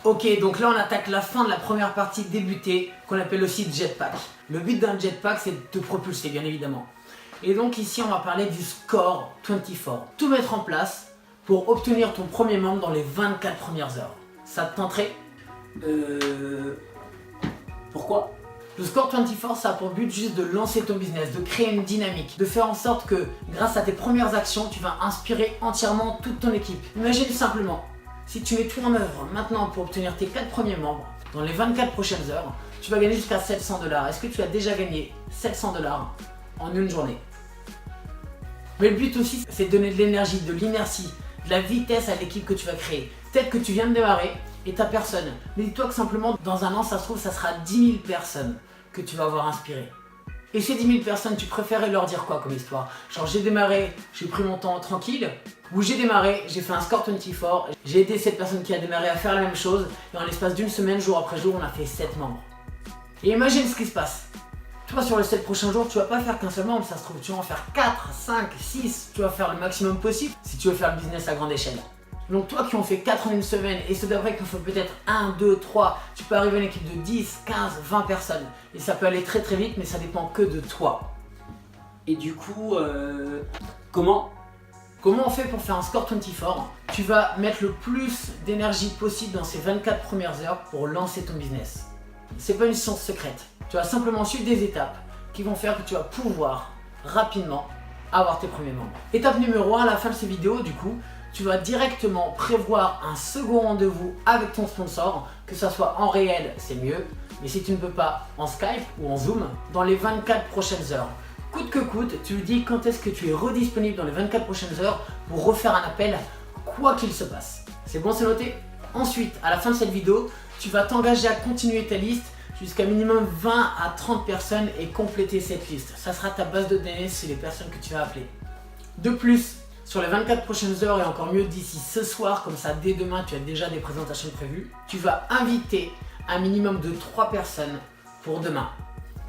Ok, donc là on attaque la fin de la première partie débutée, qu'on appelle aussi jetpack. Le but d'un jetpack, c'est de te propulser, bien évidemment. Et donc ici, on va parler du score 24. Tout mettre en place pour obtenir ton premier membre dans les 24 premières heures. Ça te tenterait? Pourquoi? Le score 24, ça a pour but juste de lancer ton business, de créer une dynamique, de faire en sorte que grâce à tes premières actions, tu vas inspirer entièrement toute ton équipe. Imagine simplement, si tu mets tout en œuvre maintenant pour obtenir tes 4 premiers membres, dans les 24 prochaines heures, tu vas gagner jusqu'à 700 $. Est-ce que tu as déjà gagné 700 $ en une journée? Mais le but aussi, c'est de donner de l'énergie, de l'inertie, de la vitesse à l'équipe que tu vas créer. Peut-être que tu viens de démarrer et t'as personne. Mais dis-toi que simplement, dans un an, ça se trouve, ça sera 10 000 personnes que tu vas avoir inspirées. Et ces 10 000 personnes, tu préférais leur dire quoi comme histoire? Genre, j'ai démarré, j'ai pris mon temps tranquille, ou j'ai démarré, j'ai fait un score 24, j'ai aidé cette personne qui a démarré à faire la même chose, et en l'espace d'une semaine, jour après jour, on a fait 7 membres. Et imagine ce qui se passe. Toi, sur les 7 prochains jours, tu vas pas faire qu'un seul membre, ça se trouve, tu vas en faire 4, 5, 6, tu vas faire le maximum possible si tu veux faire le business à grande échelle. Donc toi qui en fais 4 en une semaine et ceux d'après qui en font peut-être 1, 2, 3, tu peux arriver à une équipe de 10, 15, 20 personnes. Et ça peut aller très très vite, mais ça dépend que de toi. Et du coup, comment on fait pour faire un score 24? Tu vas mettre le plus d'énergie possible dans ces 24 premières heures pour lancer ton business. C'est pas une science secrète. Tu vas simplement suivre des étapes qui vont faire que tu vas pouvoir rapidement avoir tes premiers membres. Étape numéro 1, à la fin de ces vidéos, du coup, tu vas directement prévoir un second rendez-vous avec ton sponsor, que ça soit en réel, c'est mieux, mais si tu ne peux pas, en Skype ou en Zoom, dans les 24 prochaines heures. Coûte que coûte, tu lui dis quand est-ce que tu es redisponible dans les 24 prochaines heures pour refaire un appel, quoi qu'il se passe. C'est bon, c'est noté? Ensuite, à la fin de cette vidéo, tu vas t'engager à continuer ta liste jusqu'à minimum 20 à 30 personnes et compléter cette liste. Ça sera ta base de données sur les personnes que tu vas appeler. De plus, sur les 24 prochaines heures et encore mieux d'ici ce soir, comme ça dès demain tu as déjà des présentations prévues, tu vas inviter un minimum de 3 personnes pour demain.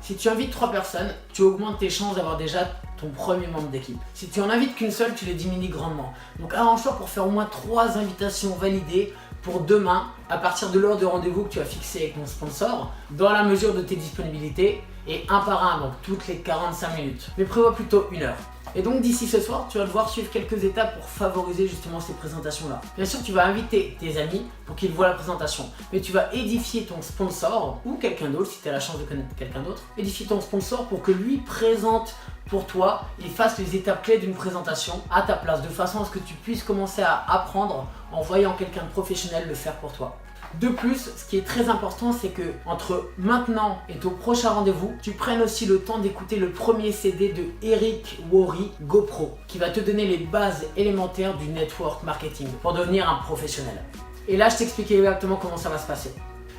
Si tu invites 3 personnes, tu augmentes tes chances d'avoir déjà ton premier membre d'équipe. Si tu en invites qu'une seule, tu les diminues grandement. Donc arrange-toi pour faire au moins 3 invitations validées pour demain, à partir de l'heure de rendez-vous que tu as fixé avec ton sponsor, dans la mesure de tes disponibilités, et un par un, donc toutes les 45 minutes. Mais prévois plutôt 1 heure. Et donc d'ici ce soir, tu vas devoir suivre quelques étapes pour favoriser justement ces présentations-là. Bien sûr, tu vas inviter tes amis pour qu'ils voient la présentation, mais tu vas édifier ton sponsor, ou quelqu'un d'autre, si tu as la chance de connaître quelqu'un d'autre, édifier ton sponsor pour que lui présente pour toi et fasse les étapes clés d'une présentation à ta place, de façon à ce que tu puisses commencer à apprendre en voyant quelqu'un de professionnel le faire pour toi. De plus, ce qui est très important, c'est que entre maintenant et ton prochain rendez-vous, tu prennes aussi le temps d'écouter le premier CD de Eric Worre, GoPro, qui va te donner les bases élémentaires du network marketing pour devenir un professionnel. Et là, je t'explique exactement comment ça va se passer.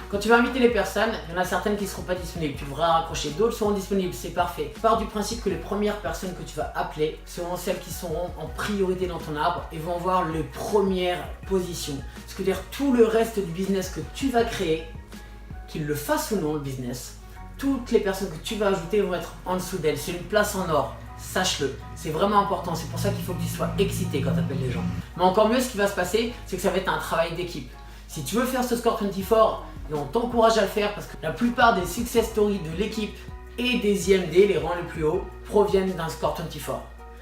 Quand tu vas inviter les personnes, il y en a certaines qui ne seront pas disponibles, tu devras raccrocher, d'autres seront disponibles, c'est parfait. Pars du principe que les premières personnes que tu vas appeler seront celles qui seront en priorité dans ton arbre et vont avoir les premières positions. Ce que veut dire tout le reste du business que tu vas créer, qu'il le fasse ou non le business, toutes les personnes que tu vas ajouter vont être en dessous d'elles. C'est une place en or. Sache-le, c'est vraiment important, c'est pour ça qu'il faut que tu sois excité quand tu appelles les gens. Mais encore mieux, ce qui va se passer, c'est que ça va être un travail d'équipe. Si tu veux faire ce score 24, et on t'encourage à le faire parce que la plupart des success stories de l'équipe et des IMD, les rangs les plus hauts, proviennent d'un score 24.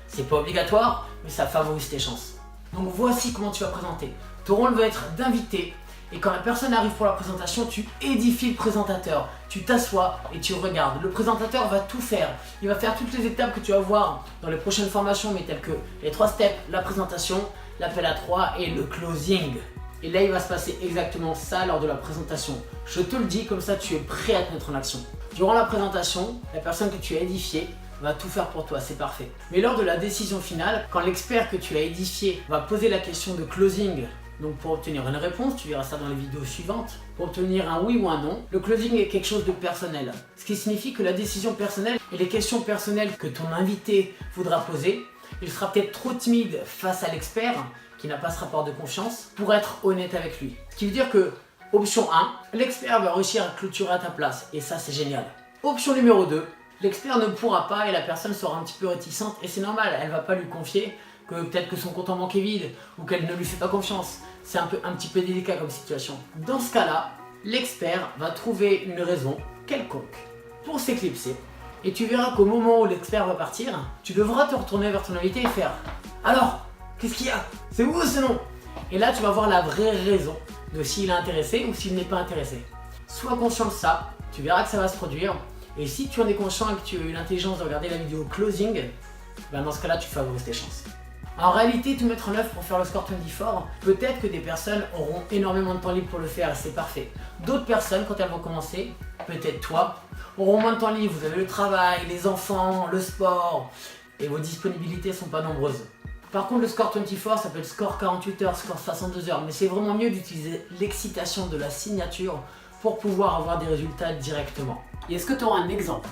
C'est pas obligatoire, mais ça favorise tes chances. Donc voici comment tu vas présenter. Ton rôle va être d'inviter, et quand la personne arrive pour la présentation, tu édifies le présentateur. Tu t'assois et tu regardes. Le présentateur va tout faire. Il va faire toutes les étapes que tu vas voir dans les prochaines formations, mais telles que les 3 steps, la présentation, l'appel à 3 et le closing. Et là, il va se passer exactement ça lors de la présentation. Je te le dis, comme ça tu es prêt à te mettre en action. Durant la présentation, la personne que tu as édifiée va tout faire pour toi, c'est parfait. Mais lors de la décision finale, quand l'expert que tu as édifié va poser la question de closing, donc pour obtenir une réponse, tu verras ça dans les vidéos suivantes, pour obtenir un oui ou un non, le closing est quelque chose de personnel. Ce qui signifie que la décision personnelle et les questions personnelles que ton invité voudra poser, il sera peut-être trop timide face à l'expert, qui n'a pas ce rapport de confiance, pour être honnête avec lui. Ce qui veut dire que, option 1, l'expert va réussir à clôturer à ta place, et ça c'est génial. Option numéro 2, l'expert ne pourra pas et la personne sera un petit peu réticente, et c'est normal, elle ne va pas lui confier, que peut-être que son compte en banque est vide ou qu'elle ne lui fait pas confiance. C'est un petit peu délicat comme situation. Dans ce cas-là, l'expert va trouver une raison quelconque pour s'éclipser. Et tu verras qu'au moment où l'expert va partir, tu devras te retourner vers ton invité et faire « Alors, qu'est-ce qu'il y a? C'est où ce nom ?» Et là, tu vas voir la vraie raison de s'il est intéressé ou s'il n'est pas intéressé. Sois conscient de ça, tu verras que ça va se produire. Et si tu en es conscient et que tu as eu l'intelligence de regarder la vidéo closing, ben dans ce cas-là, tu favorises tes chances. En réalité, tout mettre en œuvre pour faire le score 24, peut-être que des personnes auront énormément de temps libre pour le faire et c'est parfait. D'autres personnes, quand elles vont commencer, peut-être toi, auront moins de temps libre. Vous avez le travail, les enfants, le sport et vos disponibilités ne sont pas nombreuses. Par contre, le score 24 s'appelle score 48 heures, score 62 heures, mais c'est vraiment mieux d'utiliser l'excitation de la signature pour pouvoir avoir des résultats directement. Et est-ce que tu auras un exemple?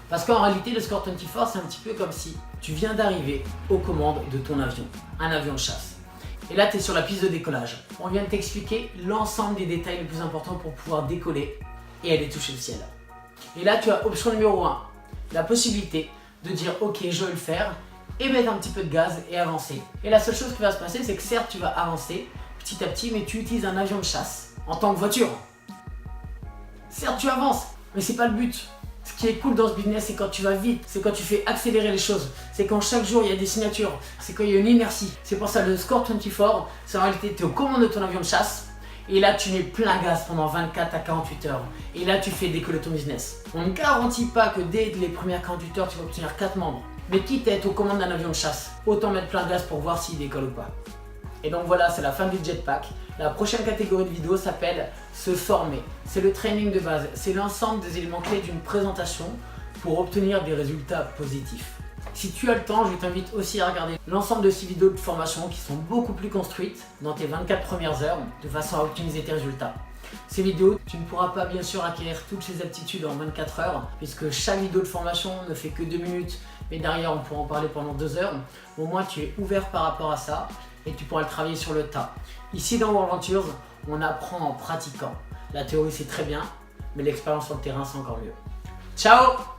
Parce qu'en réalité, le score 24, c'est un petit peu comme si tu viens d'arriver aux commandes de ton avion, un avion de chasse. Et là, tu es sur la piste de décollage. On vient de t'expliquer l'ensemble des détails les plus importants pour pouvoir décoller et aller toucher le ciel. Et là, tu as option numéro 1, la possibilité de dire « Ok, je vais le faire » et mettre un petit peu de gaz et avancer. Et la seule chose qui va se passer, c'est que certes, tu vas avancer petit à petit, mais tu utilises un avion de chasse en tant que voiture. Certes, tu avances, mais c'est pas le but. Ce qui est cool dans ce business, c'est quand tu vas vite, c'est quand tu fais accélérer les choses, c'est quand chaque jour il y a des signatures, c'est quand il y a une inertie. C'est pour ça le score 24, c'est en réalité tu es aux commandes de ton avion de chasse et là tu mets plein gaz pendant 24 à 48 heures et là tu fais décoller ton business. On ne garantit pas que dès les premières 48 heures tu vas obtenir 4 membres, mais quitte à être aux commandes d'un avion de chasse, autant mettre plein gaz pour voir s'il décolle ou pas. Et donc voilà, c'est la fin du jetpack. La prochaine catégorie de vidéo s'appelle se former. C'est le training de base, c'est l'ensemble des éléments clés d'une présentation pour obtenir des résultats positifs. Si tu as le temps, je t'invite aussi à regarder l'ensemble de ces vidéos de formation qui sont beaucoup plus construites dans tes 24 premières heures de façon à optimiser tes résultats. Ces vidéos, tu ne pourras pas bien sûr acquérir toutes ces aptitudes en 24 heures puisque chaque vidéo de formation ne fait que 2 minutes mais derrière on pourra en parler pendant 2 heures. Au moins tu es ouvert par rapport à ça et tu pourras le travailler sur le tas. Ici dans World Ventures, on apprend en pratiquant. La théorie c'est très bien, mais l'expérience sur le terrain c'est encore mieux. Ciao!